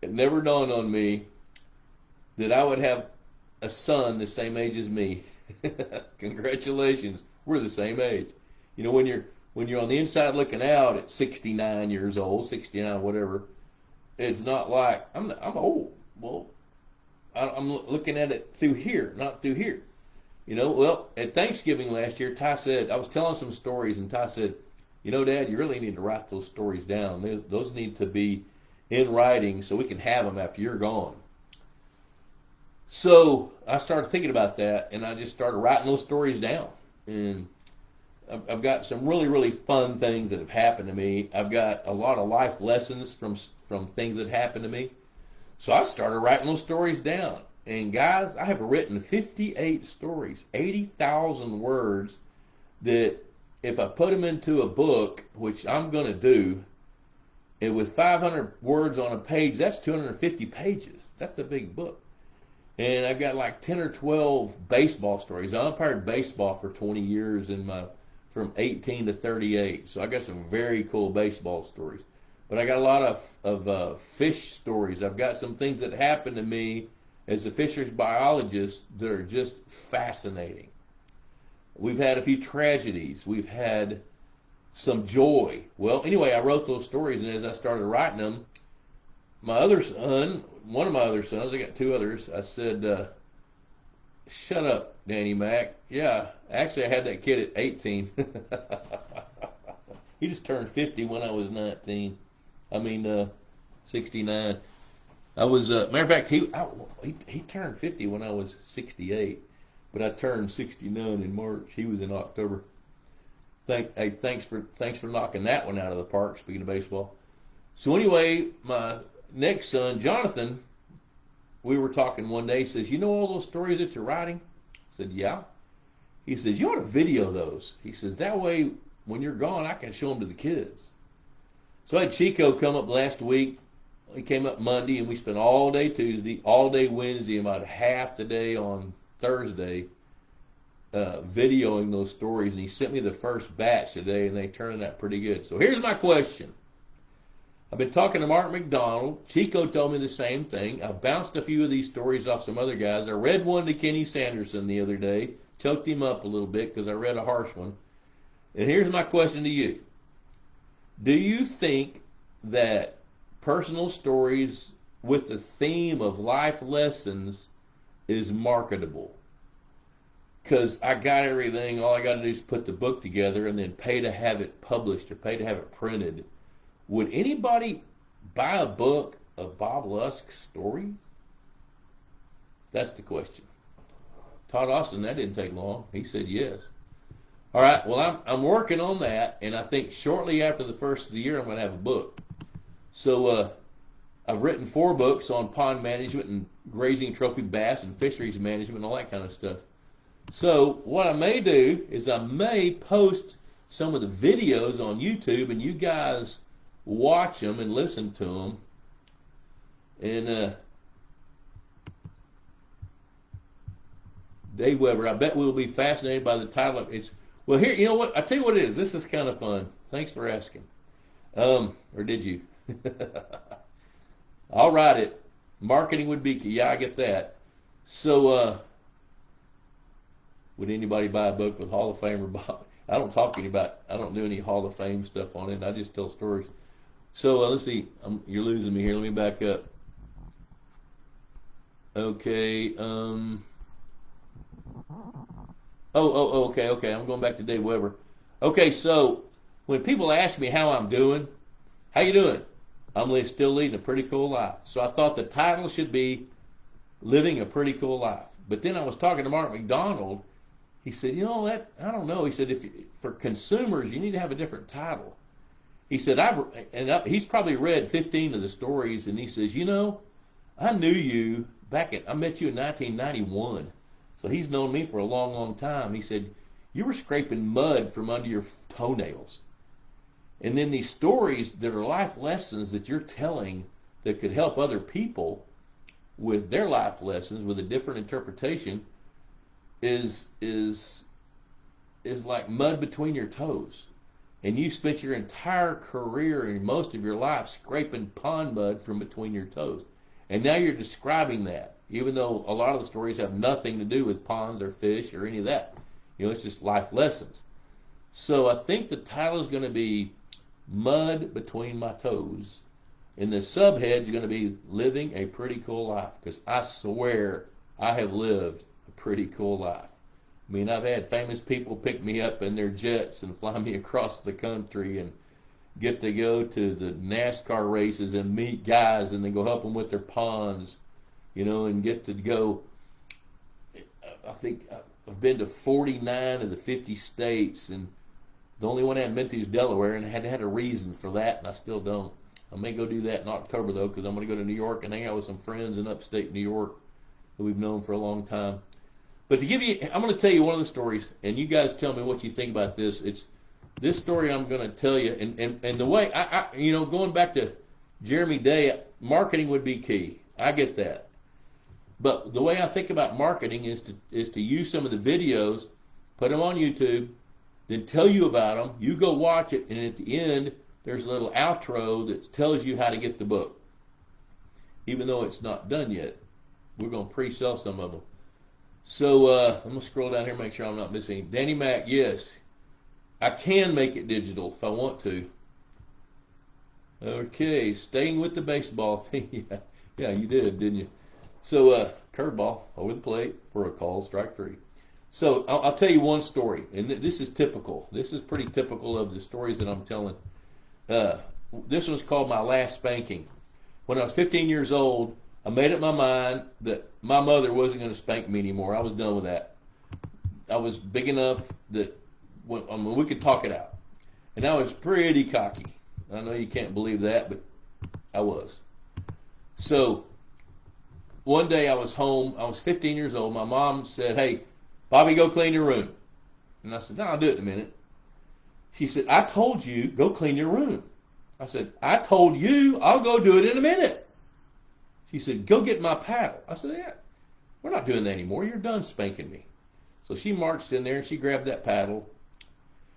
it never dawned on me that I would have a son the same age as me. Congratulations. We're the same age. You know, when you're on the inside looking out at 69 years old, 69, whatever, it's not like, I'm old. Well, I'm looking at it through here, not through here. You know, well, at Thanksgiving last year, Ty said, I was telling some stories, and Ty said, you know, Dad, you really need to write those stories down. Those need to be in writing so we can have them after you're gone. So I started thinking about that, and I just started writing those stories down. And I've got some really, really fun things that have happened to me. I've got a lot of life lessons from things that happened to me. So I started writing those stories down. And guys, I have written 58 stories, 80,000 words that if I put them into a book, which I'm going to do, and with 500 words on a page, that's 250 pages. That's a big book. And I've got like 10 or 12 baseball stories. I umpired baseball for 20 years from 18 to 38. So I got some very cool baseball stories. But I got a lot of fish stories. I've got some things that happened to me as a fisheries biologist that are just fascinating. We've had a few tragedies. We've had some joy. Well, anyway, I wrote those stories, and as I started writing them, one of my other sons, I got two others, I said, shut up, Danny Mac. Yeah, actually I had that kid at 18. He just turned 50 when I was 19. 69. I was, matter of fact, he turned 50 when I was 68, but I turned 69 in March. He was in October. Thanks for knocking that one out of the park. Speaking of baseball, so anyway, my next son, Jonathan, we were talking one day. He says, "You know all those stories that you're writing?" I said, "Yeah." He says, "You ought to video those." He says, "That way, when you're gone, I can show them to the kids." So I had Chico come up last week. He came up Monday, and we spent all day Tuesday, all day Wednesday, and about half the day on Thursday videoing those stories. And he sent me the first batch today, and they turned out pretty good. So here's my question. I've been talking to Mark McDonald. Chico told me the same thing. I bounced a few of these stories off some other guys. I read one to Kenny Sanderson the other day. Choked him up a little bit because I read a harsh one. And here's my question to you. Do you think that personal stories with the theme of life lessons is marketable? Because I got everything. All I got to do is put the book together and then pay to have it published or pay to have it printed. Would anybody buy a book of Bob Lusk's story? That's the question. Todd Austin, that didn't take long. He said yes. All right, well, I'm working on that, and I think shortly after the first of the year, I'm going to have a book. So I've written 4 books on pond management and grazing trophy bass and fisheries management and all that kind of stuff. So what I may do is I may post some of the videos on YouTube, and you guys watch them and listen to them. And Dave Weber, I bet we'll be fascinated by the title of it. Well, here, you know what? I tell you what it is. This is kind of fun. Thanks for asking. Or did you? I'll write it. Marketing would be key. Yeah, I get that. So, would anybody buy a book with Hall of Famer Bob? I don't do any Hall of Fame stuff on it. I just tell stories. So, let's see. You're losing me here. Let me back up. Okay. Okay. I'm going back to Dave Weber. Okay, so when people ask me how I'm doing, how you doing? I'm still leading a pretty cool life. So I thought the title should be Living a Pretty Cool Life. But then I was talking to Mark McDonald. He said, you know, I don't know. He said, for consumers, you need to have a different title. He said, he's probably read 15 of the stories, and he says, you know, I knew you I met you in 1991. So he's known me for a long, long time. He said, you were scraping mud from under your toenails. And then these stories that are life lessons that you're telling that could help other people with their life lessons with a different interpretation is like mud between your toes. And you spent your entire career and most of your life scraping pond mud from between your toes. And now you're describing that, even though a lot of the stories have nothing to do with ponds or fish or any of that. You know, it's just life lessons. So I think the title is going to be Mud Between My Toes. And the subhead is going to be Living a Pretty Cool Life. Because I swear I have lived a pretty cool life. I mean, I've had famous people pick me up in their jets and fly me across the country and get to go to the NASCAR races and meet guys and then go help them with their ponds, you know, and get to go. I think I've been to 49 of the 50 states, and the only one I haven't been to is Delaware, and I had a reason for that, and I still don't. I may go do that in October, though, because I'm going to go to New York and hang out with some friends in upstate New York that we've known for a long time. But I'm going to tell you one of the stories, and you guys tell me what you think about this. It's this story I'm going to tell you, and the way, going back to Jeremy Day, marketing would be key. I get that. But the way I think about marketing is to use some of the videos, put them on YouTube, then tell you about them. You go watch it, and at the end, there's a little outro that tells you how to get the book. Even though it's not done yet, we're going to pre-sell some of them. So I'm going to scroll down here and make sure I'm not missing. Danny Mack, yes. I can make it digital if I want to. Okay, staying with the baseball thing. Yeah, you did, didn't you? So curveball over the plate for a call, strike 3. So I'll tell you one story, and this is typical. This is pretty typical of the stories that I'm telling. This one's called My Last Spanking. When I was 15 years old, I made up my mind that my mother wasn't going to spank me anymore. I was done with that. I was big enough that we could talk it out. And I was pretty cocky. I know you can't believe that, but I was. So one day I was home. I was 15 years old. My mom said, "Hey, Bobby, go clean your room." And I said, "No, I'll do it in a minute." She said, "I told you, go clean your room." I said, "I told you, I'll go do it in a minute." She said, "Go get my paddle." I said, "Yeah, we're not doing that anymore. You're done spanking me." So she marched in there and she grabbed that paddle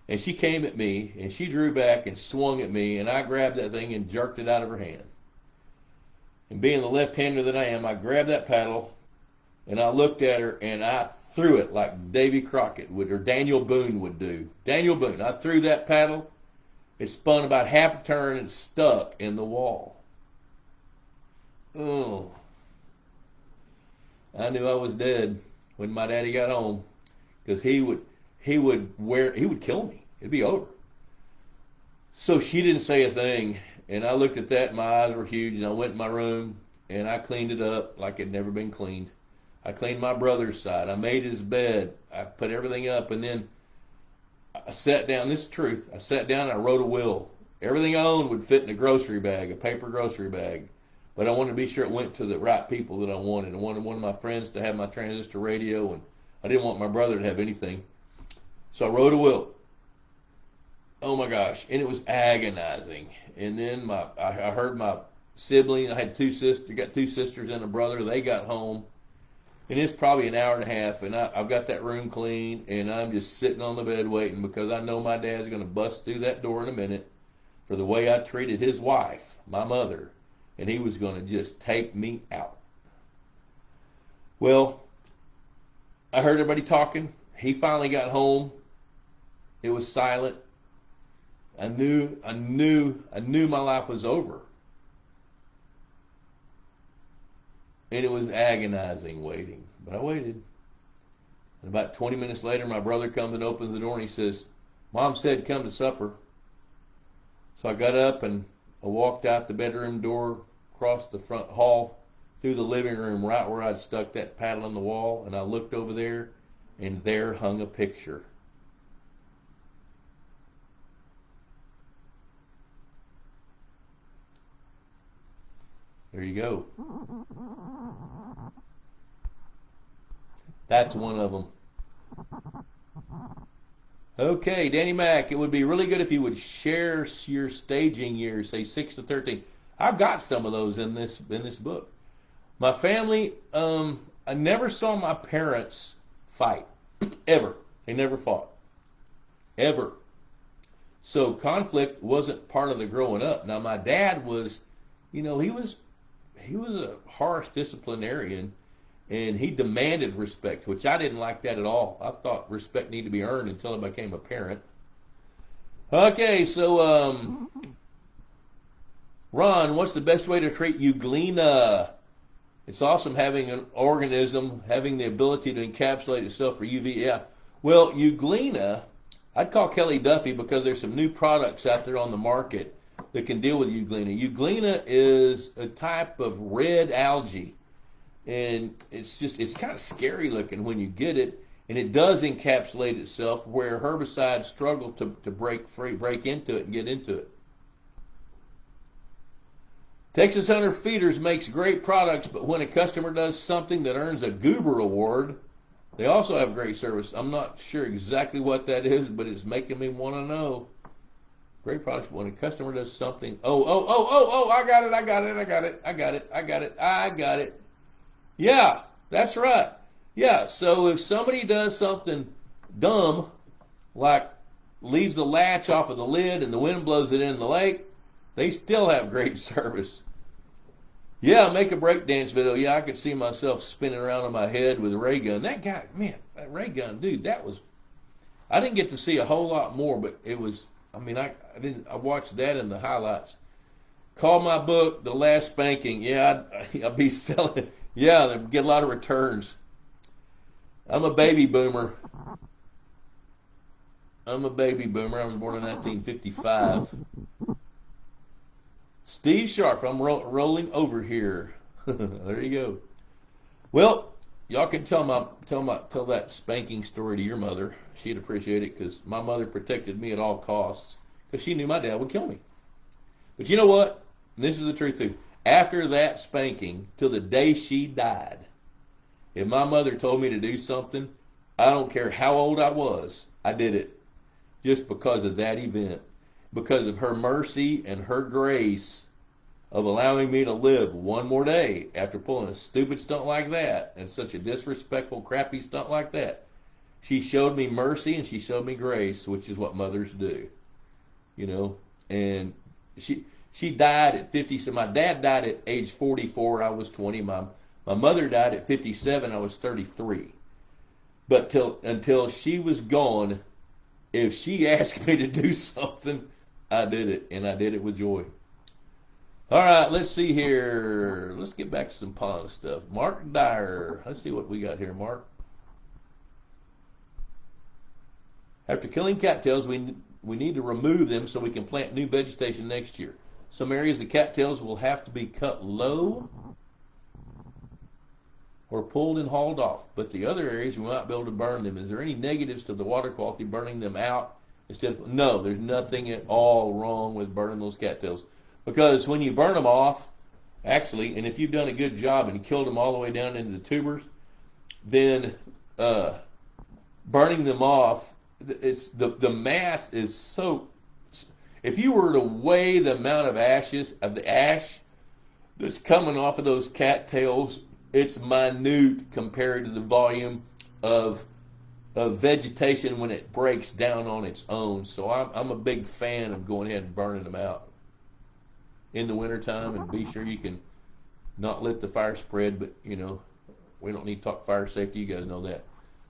and she came at me and she drew back and swung at me, and I grabbed that thing and jerked it out of her hand. And being the left-hander that I am, I grabbed that paddle and I looked at her and I threw it like Davy Crockett would, or Daniel Boone would do. Daniel Boone. I threw that paddle. It spun about half a turn and stuck in the wall. Oh. I knew I was dead when my daddy got home, because he would kill me. It'd be over. So she didn't say a thing, and I looked at that and my eyes were huge, and I went in my room and I cleaned it up like it'd never been cleaned. I cleaned my brother's side. I made his bed. I put everything up, and then I sat down. This is the truth. I sat down and I wrote a will. Everything I owned would fit in a grocery bag, a paper grocery bag. But I wanted to be sure it went to the right people that I wanted. I wanted one of my friends to have my transistor radio, and I didn't want my brother to have anything. So I wrote a will. Oh my gosh, and it was agonizing. And then I heard my sibling. I had two sisters. Got two sisters and a brother. They got home, and it's probably an hour and a half. And I've got that room clean, and I'm just sitting on the bed waiting, because I know my dad's going to bust through that door in a minute for the way I treated his wife, my mother, and he was going to just take me out. Well, I heard everybody talking. He finally got home. It was silent. I knew my life was over. And it was agonizing waiting. But I waited. And about 20 minutes later, my brother comes and opens the door and he says, "Mom said come to supper." So I got up and I walked out the bedroom door, across the front hall, through the living room, right where I'd stuck that paddle in the wall, and I looked over there, and there hung a picture. There you go. That's one of them. Okay, Danny Mac, it would be really good if you would share your staging years, say 6 to 13. I've got some of those in this book. My family, I never saw my parents fight, ever. They never fought, ever. So conflict wasn't part of the growing up. Now my dad was, he was a harsh disciplinarian, and he demanded respect, which I didn't like that at all. I thought respect needed to be earned until I became a parent. Okay, so Ron, what's the best way to treat euglena? It's awesome having an organism having the ability to encapsulate itself for UV. Yeah. Well, euglena, I'd call Kelly Duffy, because there's some new products out there on the market that can deal with euglena. Euglena is a type of red algae, and it's kind of scary looking when you get it, and it does encapsulate itself where herbicides struggle to break into it and get into it. Texas Hunter Feeders makes great products, but when a customer does something that earns a Goober Award, they also have great service. I'm not sure exactly what that is, but it's making me want to know. Great products, but when a customer does something, I got it. Yeah, that's right. Yeah, so if somebody does something dumb, like leaves the latch off of the lid and the wind blows it in the lake, they still have great service. Yeah, make a breakdance video. Yeah, I could see myself spinning around in my head with a ray gun. That guy, man, that ray gun, dude, I didn't get to see a whole lot more, but it was, I watched that in the highlights. Call my book, The Last Spanking. Yeah, I'll be selling. Yeah, they get a lot of returns. I'm a baby boomer. I was born in 1955. Steve Sharp, I'm rolling over here. There you go. Well, y'all can tell that spanking story to your mother. She'd appreciate it because my mother protected me at all costs because she knew my dad would kill me. But you know what? And this is the truth too. After that spanking, till the day she died, if my mother told me to do something, I don't care how old I was, I did it. Just because of that event. Because of her mercy and her grace of allowing me to live one more day after pulling a stupid stunt like that and such a disrespectful, crappy stunt like that. She showed me mercy and she showed me grace, which is what mothers do. You know, and she died at 50. So my dad died at age 44. I was 20. My mother died at 57. I was 33. But until she was gone, if she asked me to do something, I did it, and I did it with joy. All right, let's see here. Let's get back to some pond stuff. Mark Dyer. Let's see what we got here, Mark. After killing cattails, we need to remove them so we can plant new vegetation next year. Some areas the cattails will have to be cut low or pulled and hauled off, but the other areas we might be able to burn them. Is there any negatives to the water quality burning them out instead of? No, there's nothing at all wrong with burning those cattails, because when you burn them off, actually, and if you've done a good job and killed them all the way down into the tubers, then burning them off, it's the mass is so. If you were to weigh the amount of the ash that's coming off of those cattails, it's minute compared to the volume of vegetation when it breaks down on its own. So I'm a big fan of going ahead and burning them out in the wintertime, and be sure you can not let the fire spread. But, you know, we don't need to talk fire safety. You guys know that.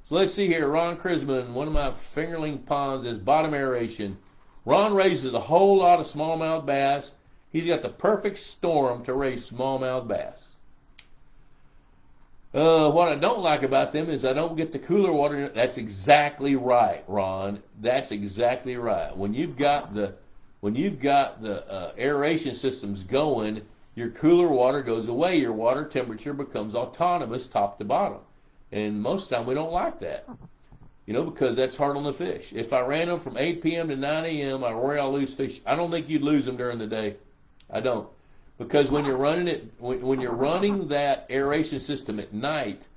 So let's see here. Ron Krisman, one of my fingerling ponds is bottom aeration. Ron raises a whole lot of smallmouth bass. He's got the perfect storm to raise smallmouth bass. What I don't like about them is I don't get the cooler water. That's exactly right, Ron. That's exactly right. When you've got the aeration systems going, your cooler water goes away. Your water temperature becomes autonomous top to bottom. And most of the time we don't like that, you know, because that's hard on the fish. If I ran them from 8 p.m. to 9 a.m., I worry I'll lose fish. I don't think you'd lose them during the day. I don't. Because when you're running it, when you're running that aeration system at night,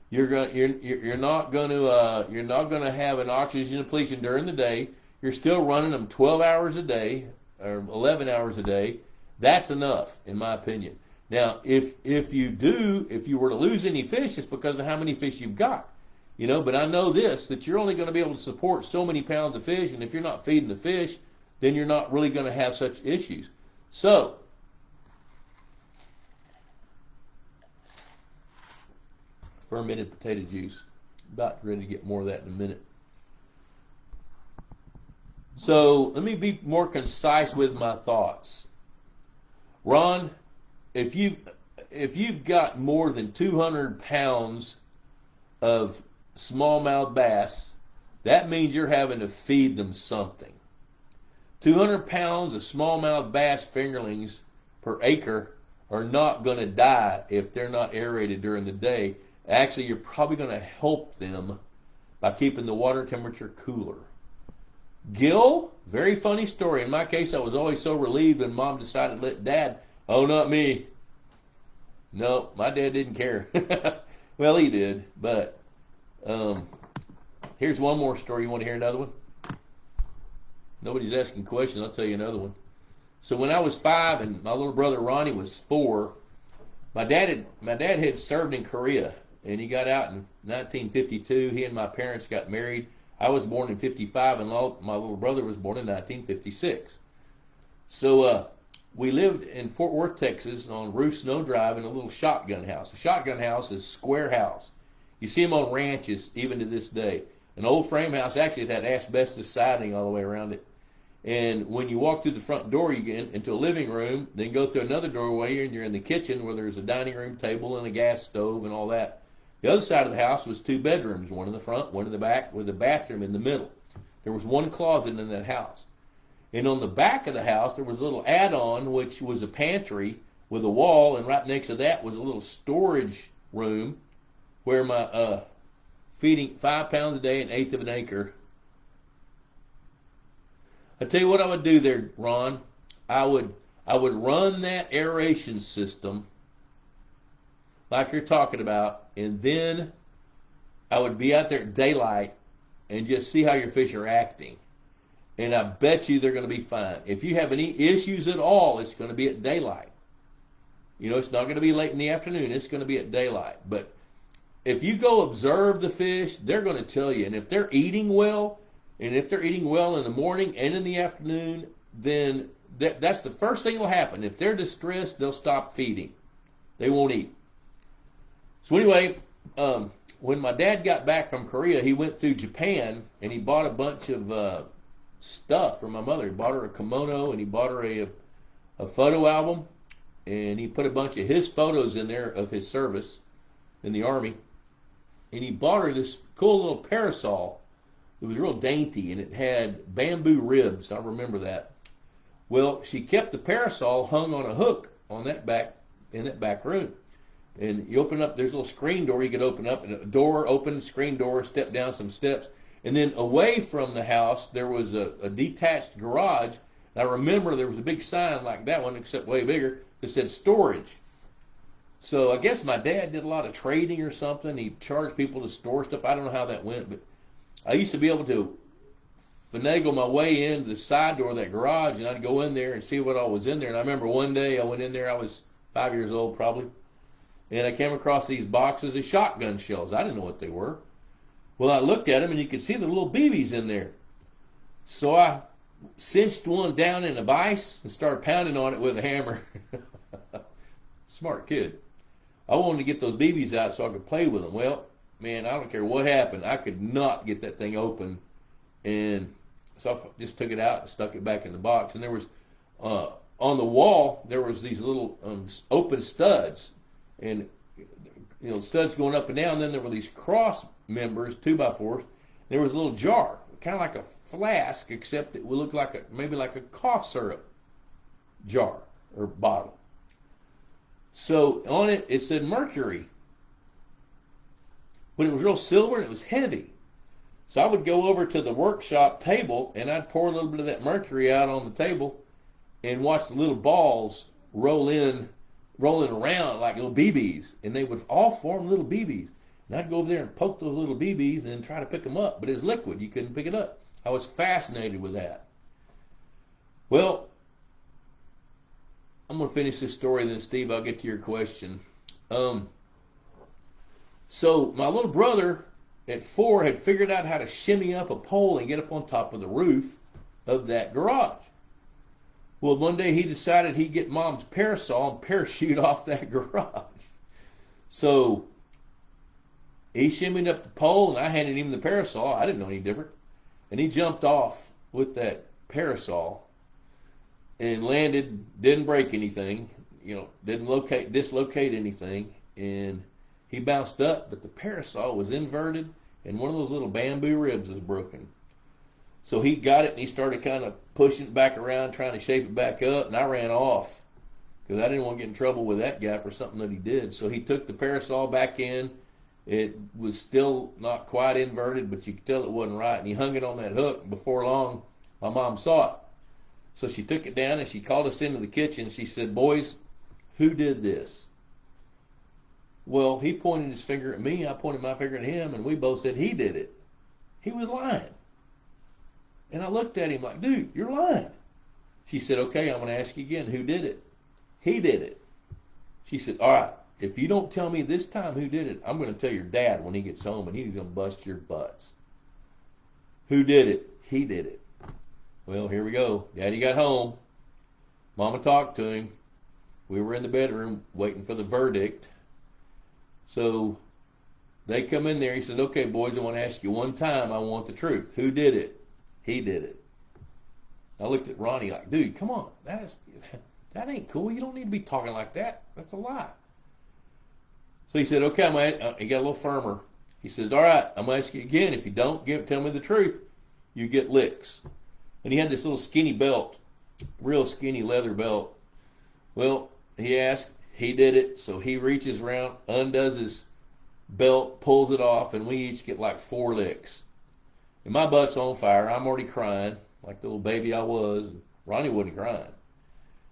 you're not going to have an oxygen depletion during the day. You're still running them 12 hours a day or 11 hours a day. That's enough, in my opinion. Now, if you were to lose any fish, it's because of how many fish you've got, you know. But I know this, that you're only going to be able to support so many pounds of fish, and if you're not feeding the fish, then you're not really going to have such issues. So, fermented potato juice. About ready to get more of that in a minute. So let me be more concise with my thoughts. Ron, if you've got more than 200 pounds of smallmouth bass, that means you're having to feed them something. 200 pounds of smallmouth bass fingerlings per acre are not going to die if they're not aerated during the day. Actually, you're probably going to help them by keeping the water temperature cooler. Gil, very funny story. In my case, I was always so relieved when Mom decided to let Dad. Oh, not me. No, my dad didn't care. Well, he did, but here's one more story. You want to hear another one? Nobody's asking questions. I'll tell you another one. So when I was 5 and my little brother Ronnie was 4, my dad had served in Korea, and he got out in 1952. He and my parents got married. I was born in 55, and my little brother was born in 1956. So we lived in Fort Worth, Texas, on Ruth Snow Drive in a little shotgun house. A shotgun house is a square house. You see them on ranches even to this day. An old frame house, actually, it had asbestos siding all the way around it. And when you walk through the front door, you get into a living room, then go through another doorway, and you're in the kitchen where there's a dining room table and a gas stove and all that. The other side of the house was 2 bedrooms, one in the front, one in the back, with a bathroom in the middle. There was 1 closet in that house. And on the back of the house, there was a little add-on, which was a pantry with a wall, and right next to that was a little storage room where my feeding 5 pounds a day, an eighth of an acre. I tell you what I would do there, Ron. I would run that aeration system like you're talking about, and then I would be out there at daylight and just see how your fish are acting. And I bet you they're going to be fine. If you have any issues at all, it's going to be at daylight. You know, it's not going to be late in the afternoon. It's going to be at daylight. But if you go observe the fish, they're going to tell you. And if they're eating well, and if they're eating well in the morning and in the afternoon, then that's the first thing that will happen. If they're distressed, they'll stop feeding. They won't eat. So anyway, when my dad got back from Korea, he went through Japan, and he bought a bunch of stuff for my mother. He bought her a kimono, and he bought her a photo album, and he put a bunch of his photos in there of his service in the Army. And he bought her this cool little parasol. It was real dainty, and it had bamboo ribs. I remember that. Well, she kept the parasol hung on a hook on that in that back room. And you open up, there's a little screen door you could open up, and a door open, screen door, step down some steps. And then away from the house, there was a detached garage. And I remember there was a big sign like that one, except way bigger, that said storage. So I guess my dad did a lot of trading or something. He charged people to store stuff. I don't know how that went, but I used to be able to finagle my way into the side door of that garage, and I'd go in there and see what all was in there. And I remember one day I went in there, I was 5 years old probably, and I came across these boxes of shotgun shells. I didn't know what they were. Well, I looked at them, and you could see the little BBs in there. So I cinched one down in a vise and started pounding on it with a hammer. Smart kid. I wanted to get those BBs out so I could play with them. Well, man, I don't care what happened. I could not get that thing open. And so I just took it out and stuck it back in the box. And there was, on the wall, there was these little open studs. And, you know, studs going up and down. And then there were these cross members, 2x4s. There was a little jar, kind of like a flask, except it would look like maybe like a cough syrup jar or bottle. So on it, it said mercury. But it was real silver and it was heavy. So I would go over to the workshop table and I'd pour a little bit of that mercury out on the table and watch the little balls rolling around like little BBs. And they would all form little BBs. And I'd go over there and poke those little BBs and then try to pick them up. But it's liquid. You couldn't pick it up. I was fascinated with that. Well, I'm going to finish this story, then Steve, I'll get to your question. So my little brother at 4 had figured out how to shimmy up a pole and get up on top of the roof of that garage. Well, one day he decided he'd get Mom's parasol and parachute off that garage. So he shimmied up the pole, and I handed him the parasol. I didn't know any different. And he jumped off with that parasol and landed, didn't break anything, didn't dislocate anything, and he bounced up, but the parasol was inverted, and one of those little bamboo ribs was broken. So he got it, and he started kind of pushing it back around, trying to shape it back up, and I ran off because I didn't want to get in trouble with that guy for something that he did. So he took the parasol back in. It was still not quite inverted, but you could tell it wasn't right, and he hung it on that hook, and before long, my mom saw it. So she took it down, and she called us into the kitchen. She said, "Boys, who did this?" Well, he pointed his finger at me, I pointed my finger at him, and we both said he did it. He was lying. And I looked at him like, "Dude, you're lying." She said, "Okay, I'm going to ask you again, who did it?" He did it. She said, "All right, if you don't tell me this time who did it, I'm going to tell your dad when he gets home, and he's going to bust your butts." Who did it? He did it. Well, here we go. Daddy got home. Mama talked to him. We were in the bedroom waiting for the verdict. So they come in there. He said, "Okay, boys, I want to ask you one time. I want the truth. Who did it?" He did it. I looked at Ronnie like, "Dude, come on. That ain't cool. You don't need to be talking like that. That's a lie." So he said, "Okay, he got a little firmer." He said, "All right, I'm going to ask you again. If you don't tell me the truth, you get licks." And he had this little skinny belt, real skinny leather belt. Well, he asked. He did it. So he reaches around, undoes his belt, pulls it off, and we each get like 4 licks. And my butt's on fire. I'm already crying, like the little baby I was. And Ronnie wasn't crying.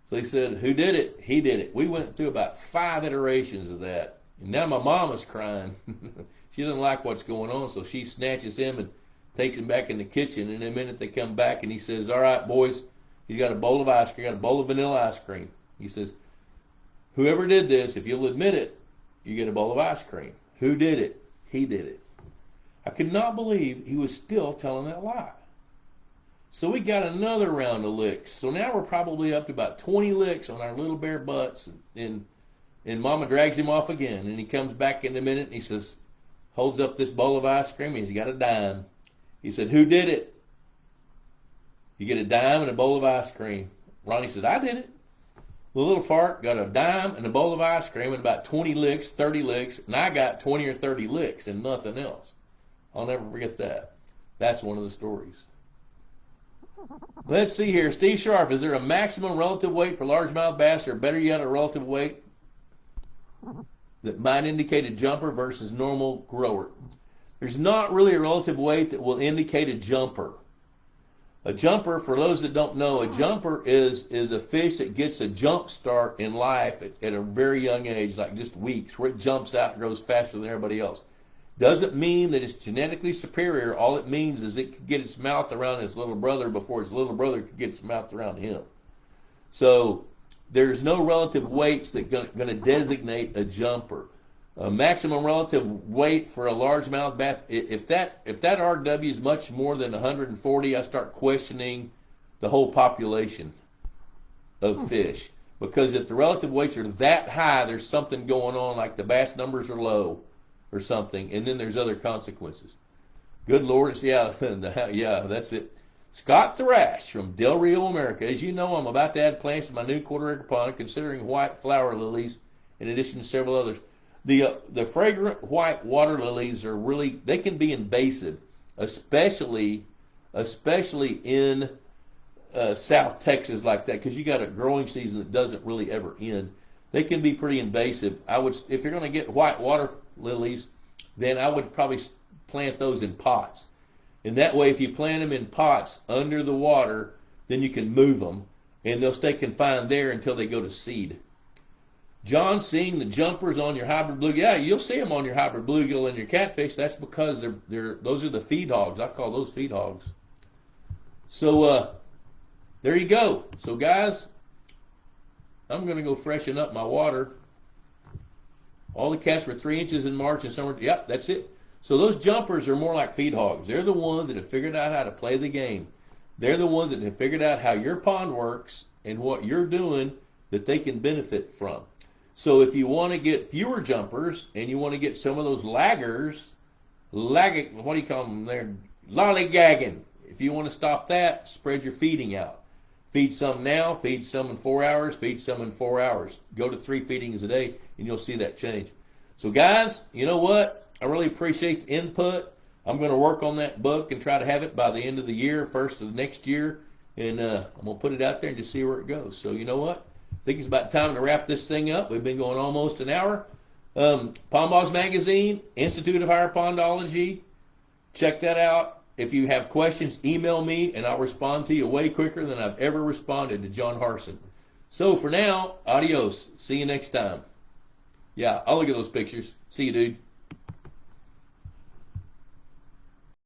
So he said, who did it? He did it. We went through about 5 iterations of that. And now my mom is crying. She doesn't like what's going on, so she snatches him and takes him back in the kitchen. And in a minute they come back and he says, all right, boys, you got a bowl of ice cream, got a bowl of vanilla ice cream. He says, whoever did this, if you'll admit it, you get a bowl of ice cream. Who did it? He did it. I could not believe he was still telling that lie. So we got another round of licks. So now we're probably up to about 20 licks on our little bare butts. And Mama drags him off again. And he comes back in a minute and he says, holds up this bowl of ice cream. He's got a dime. He said, who did it? You get a dime and a bowl of ice cream. Ronnie says, I did it. The little fart got a dime and a bowl of ice cream and about 20 licks, 30 licks. And I got 20 or 30 licks and nothing else. I'll never forget that. That's one of the stories. Let's see here. Steve Sharp, is there a maximum relative weight for largemouth bass, or better yet, a relative weight that might indicate a jumper versus normal grower? There's not really a relative weight that will indicate a jumper. A jumper, for those that don't know, a jumper is a fish that gets a jump start in life at a very young age, like just weeks, where it jumps out and grows faster than everybody else. Doesn't mean that it's genetically superior. All it means is it could get its mouth around its little brother before its little brother could get its mouth around him. So there's no relative weights that are going to designate a jumper. A maximum relative weight for a largemouth bass, if that RW is much more than 140, I start questioning the whole population of fish. Because if the relative weights are that high, there's something going on, like the bass numbers are low or something, and then there's other consequences. Good Lord, yeah, that's it. Scott Thrash from Del Rio, America. As you know, I'm about to add plants to my new quarter-acre pond, considering white flower lilies in addition to several others. The fragrant white water lilies are really, they can be invasive, especially in South Texas like that, because you got a growing season that doesn't really ever end. They can be pretty invasive. If you're going to get white water lilies, then I would probably plant those in pots. And that way, if you plant them in pots under the water, then you can move them, and they'll stay confined there until they go to seed. John, seeing the jumpers on your hybrid bluegill, yeah, you'll see them on your hybrid bluegill and your catfish. That's because those are the feed hogs. I call those feed hogs. So there you go. So guys, I'm going to go freshen up my water. All the cats were 3 inches in March and summer. Yep, that's it. So those jumpers are more like feed hogs. They're the ones that have figured out how to play the game. They're the ones that have figured out how your pond works and what you're doing that they can benefit from. So if you want to get fewer jumpers and you want to get some of those laggers, what do you call them? They're lollygagging. If you want to stop that, spread your feeding out. Feed some now, feed some in 4 hours, feed some in 4 hours. Go to 3 feedings a day and you'll see that change. So guys, you know what? I really appreciate the input. I'm going to work on that book and try to have it by the end of the year, first of the next year. And I'm going to put it out there and just see where it goes. So you know what? I think it's about time to wrap this thing up. We've been going almost an hour. Pond Boss Magazine, Institute of Higher Pondology. Check that out. If you have questions, email me, and I'll respond to you way quicker than I've ever responded to John Harson. So for now, adios. See you next time. Yeah, I'll look at those pictures. See you, dude.